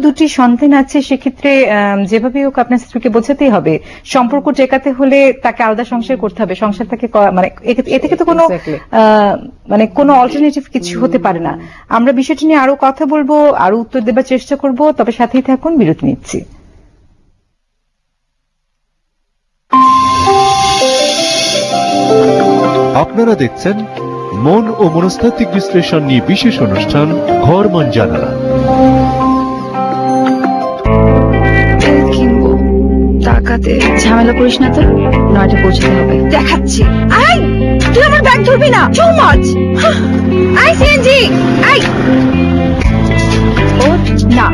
দুটি সন্তান আছে, সেক্ষেত্রে যেভাবে হোক আপনার স্ত্রীকে বোঝাতেই হবে, সম্পর্ক টেকাতে হলে তাকে আলাদা সংসার করতে হবে। সংসার তাকে মানে এ থেকে তো কোনো মানে কোনো অল্টারনেটিভ কিছু হতে পারে না। আমরা বিষয়টি নিয়ে আরো কথা বলবো, আরো উত্তর দেবার চেষ্টা করব, তবে সাথেই থাকুন, বিরতি নিচ্ছি। আপনারা দেখছেন মন ও মনস্তাত্ত্বিক বিশ্লেষণ নিয়ে বিশেষ অনুষ্ঠান ঘর মন জানালা। টাকাতে ঝামেলা করিস না তো, 9টা পৌঁছাতে হবে। দেখাচ্ছি। আই তুই আমার ব্যাগ ধরবি না, টু মাচ। আই সিএনজি, আই ও না,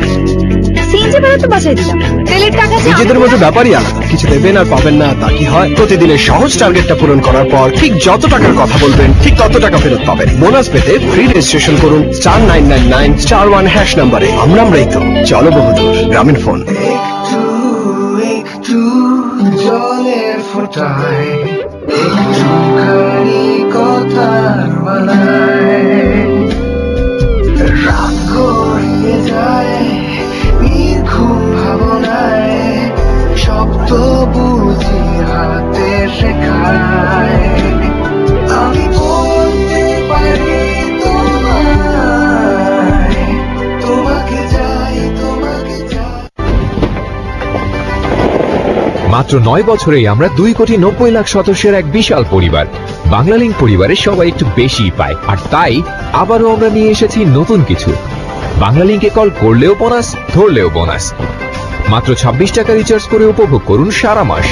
সিএনজি বেরো তো বাঁচাই দিলাম। তেলের টাকা নিজেদের মধ্যে ব্যাপারই আলাদা, কিছু দেবেন আর পাবেন না তা কি হয়? প্রতিদিনের সহজ টার্গেটটা পূরণ করার পর ঠিক যত টাকার কথা বলবেন ঠিক তত টাকা ফেরত পাবেন। বোনাস পেতে ফ্রি রেজিস্ট্রেশন করুন *999*1 নাম্বারে। আমরাই তো, চলো বহুদূর। গ্রামীণ ফোন। একটু জলের ফোঁটায় একটুখানি কথার মালায় রাত গড়িয়ে যায় নির্ঘুম ভাবনায়, শব্দ বুঝি হাতে শেখায়। আমি বলতে পারি তোমায়, তোমাকে চাই, তোমাকে চাই। মাত্র 9 বছরেই আমরা 2,90,00,000 সদস্যের এক বিশাল পরিবার। বাংলালিংক পরিবারের সবাই একটু বেশি পায়, আর তাই আবারও আমরা নিয়ে এসেছি নতুন কিছু। বাংলালিংকে কল করলেও বোনাস, ধরলেও বোনাস। মাত্র 26 টাকা রিচার্জ করে উপভোগ করুন সারা মাস।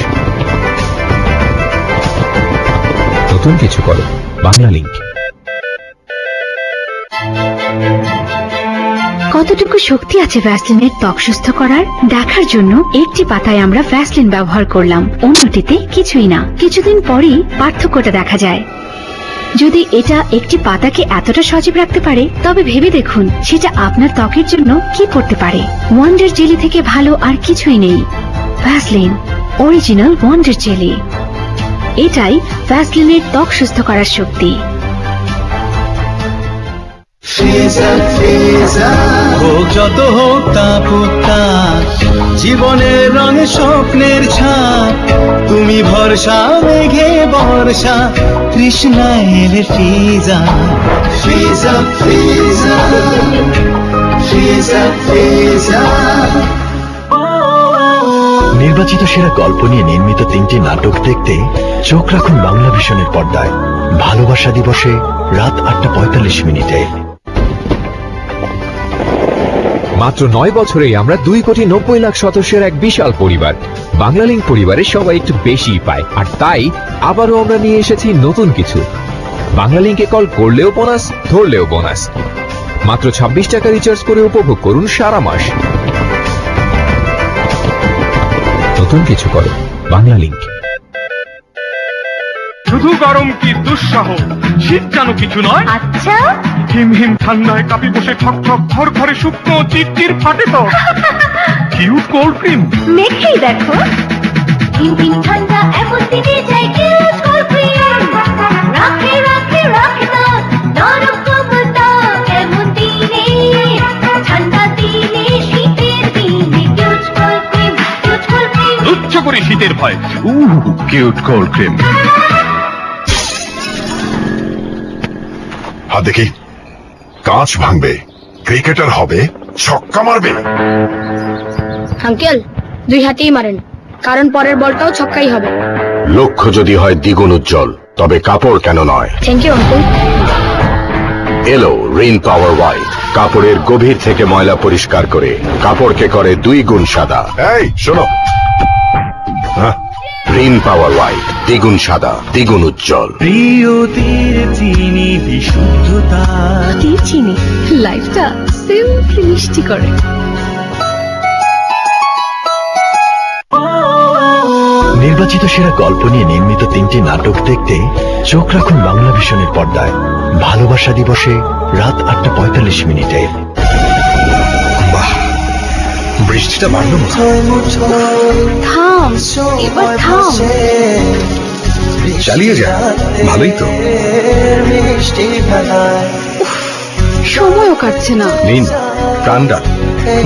নতুন কিছু করো বাংলালিংক। কতটুকু শক্তি আছে ভ্যাসলিনের ত্বক সুস্থ করার, দেখার জন্য একটি পাতায় আমরা ভ্যাসলিন ব্যবহার করলাম, অন্যটিতে কিছুই না। কিছুদিন পরই পার্থক্যটা দেখা যায়। যদি এটা একটি পাতাকে এতটা সজীব রাখতে পারে, তবে ভেবে দেখুন সেটা আপনার ত্বকের জন্য কি করতে পারে। ওয়ান্ডার জেলি থেকে ভালো আর কিছুই নেই। ভ্যাসলিন অরিজিনাল ওয়ান্ডার জেলি, এটাই ভ্যাসলিনের ত্বক সুস্থ করার শক্তি। হোক যত হোক তাপ, জীবনের রঙে স্বপ্নের ছাপ, তুমি ভরসা মেঘে বর্ষা, তৃষ্ণায় এলে ফিজা ফিজা ফিজা ফিজা ফিজা। নির্বাচিত সেরা গল্প নিয়ে নির্মিত 3টি নাটক দেখতে চোখ রাখুন বাংলা ভিশনের পর্দায়। ভালোবাসা দিবসে রাত 8:45। মাত্র 9 বছরেই আমরা 2,90,00,000 সদস্যের এক বিশাল পরিবার। বাংলালিংক পরিবারের সবাই একটু বেশি পায়, আর তাই আবারও আমরা নিয়ে এসেছি নতুন কিছু। বাংলালিংকে কল করলেও বোনাস, ধরলেও বোনাস। মাত্র 26 টাকা রিচার্জ করে উপভোগ করুন সারা মাস। নতুন কিছু করো বাংলালিংক। শুধু গরম কি দুঃসহ, শীত যেন কিছু নয়। আচ্ছা, হিম হিম ঠান্ডায় কাঁপি বসে ঠক ঠক ঘর ঘরে শুকনো চিরচির ফাটে তো কিউট কোল্ড ক্রিম মেখেই দেখো। হিম হিম ঠান্ডা এমন দিনে চাই কিউট কোল্ড ক্রিম, রাখে রাখে রাখে তো নরম কোমল ত্বক এমন দিনে, ঠান্ডা দিনে শীতের দিনে cute cold cream, cute cold cream. উচ্চ করে শীতের ভয়, কিউট কোল্ড ক্রিম। হাত দেখি, কাঁচ ভাঙবে, ক্রিকেটার হবে, ছক্কা মারবে। আঙ্কেল 2 হাতেই মারেন, কারণ পরের বলটাও ছক্কাই হবে। লক্ষ্য যদি হয় দ্বিগুণ উজ্জ্বল, তবে কাপড় কেন নয়। Thank you uncle. এলো রিন পাওয়ার হোয়াইট, কাপড়ের গভীর থেকে ময়লা পরিষ্কার করে কাপড়কে করে 2 গুণ সাদা। এই শোনো, রিন পাওয়ার হোয়াইট, দ্বিগুণ সাদা, দ্বিগুণ উজ্জ্বল। প্রিয়তির চিনি বিশুদ্ধতা, চিনি লাইফটা সিম্পলি মিষ্টি করে। নির্বাচিত সেরা গল্প নিয়ে নির্মিত 3টি নাটক দেখতে চোখ রাখুন বাংলা ভিশনের পর্দায়। ভালোবাসা দিবসে রাত 8:45। বাহ, বৃষ্টিটা বাড়লো। থাম, এবার থাম। চালিয়ে যা, ভালোই তো। সময়ও কাটছে না। নিন প্রাণটা।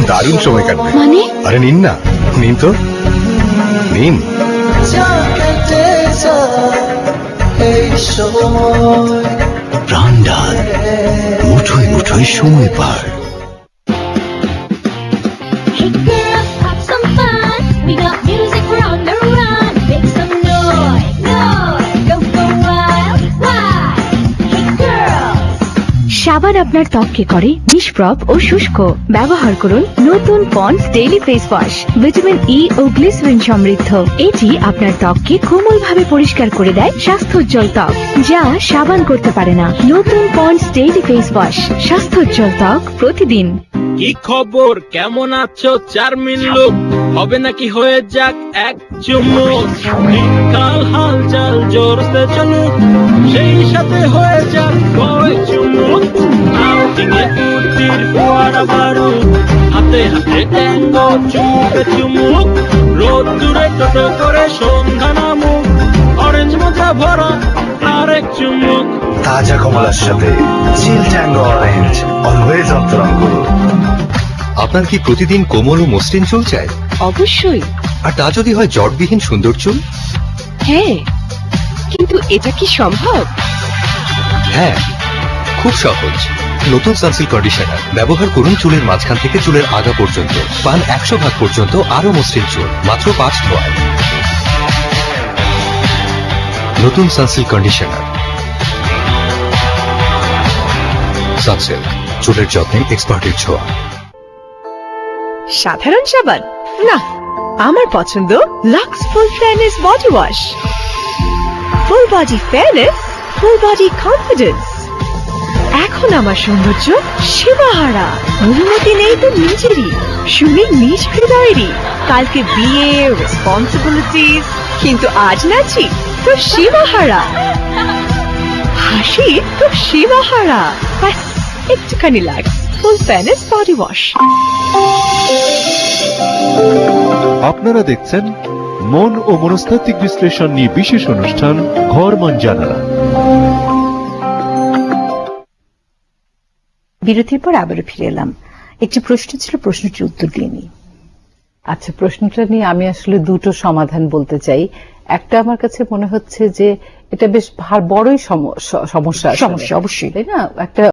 দারুণ সময় কাটবে। মানে আরে নিন না, নিন তো, নিন। প্রাণডাল, মুঠোয় মুঠোয় সময় পার। Hey girls, have some fun. We got music, we're on the run. Make some noise, noise. Go go wild, wild. Hey girls. সাবান আপনার ত্বককে করে নিষ্প্রভ ও শুষ্ক। ব্যবহার করুন নতুন Pond's daily face wash, vitamin E ও গ্লিসারিন সমৃদ্ধ। এটি আপনার ত্বককে কোমলভাবে পরিষ্কার করে দেয় স্বাস্থ্যোজ্জ্বল ত্বক, যা সাবান করতে পারে না। নতুন পন্ডস ডেইলি ফেস ওয়াশ, স্বাস্থ্যোজ্জ্বল ত্বক প্রতিদিন। কি খবর, কেমন আছো চারমিন লোক? হবে নাকি হয়ে যাক এক চুমুক? দিনকাল হালচাল জোরতে চলুক, সেই সাথে হয়ে যাক কয় চুমুক। আউটিংয়ে কুর্তির ফোয়ারা বারুদ, হাতে হাতে ট্যাঙ্গো চুমুকে চুমুক। রোদ দূরে টোটো করে সন্ধ্যা নামুক, অরেঞ্জ মোটা ভরা আরেক চুমুক। তাজা কমলার সাথে চিল ট্যাঙ্গো অরেঞ্জ, অলওয়েজ অন্তরঙ্গ। আপনার কি প্রতিদিন কোমল ও মসৃণ চুল চাই? অবশ্যই। আর তা যদি হয় জটবিহীন সুন্দর চুল? হ্যাঁ, কিন্তু এটা কি সম্ভব? হ্যাঁ, খুব সহজ। নতুন সানসিল্ক কন্ডিশনার ব্যবহার করুন চুলের মাঝখান থেকে চুলের আগা পর্যন্ত। পান 100 ভাগ পর্যন্ত আরো মসৃণ চুল, মাত্র 5 ধোয়ায়। নতুন সানসিল্ক কন্ডিশনার। সানসিল্ক, চুলের যত্নে এক্সপার্টের ছোঁয়া। সাধারণ সাবান না, আমার পছন্দ Lux full fairness body wash. Full body fairness, full body confidence. এখন আমার সৌন্দর্য সীমাহারা। অনুমতি নেই তো নিজেরই, শুনি নিজ হৃদয়েরই। কালকে বিয়ে, রেসপন্সিবিলিটিস, কিন্তু আজ নাচি তো সীমাহারা। হাসি তো সীমাহারা। ব্যাস একটুখানি lux full fairness body wash. আপনারা দেখছেন মন ও মনস্তাত্ত্বিক বিশ্লেষণ নিয়ে বিশেষ অনুষ্ঠান ঘর মন জানালা। বিরতির পর আবারও ফিরে এলাম। একটি প্রশ্ন ছিল, প্রশ্নটির উত্তর দিয়ে নিই। আচ্ছা, প্রশ্নটা নিয়ে আমি আসলে দুটো সমাধান বলতে চাই। একটা আমার কাছে মনে হচ্ছে যে এটা বেশ বড়ই সমস্যা, অবশ্যই, তাই না? একটা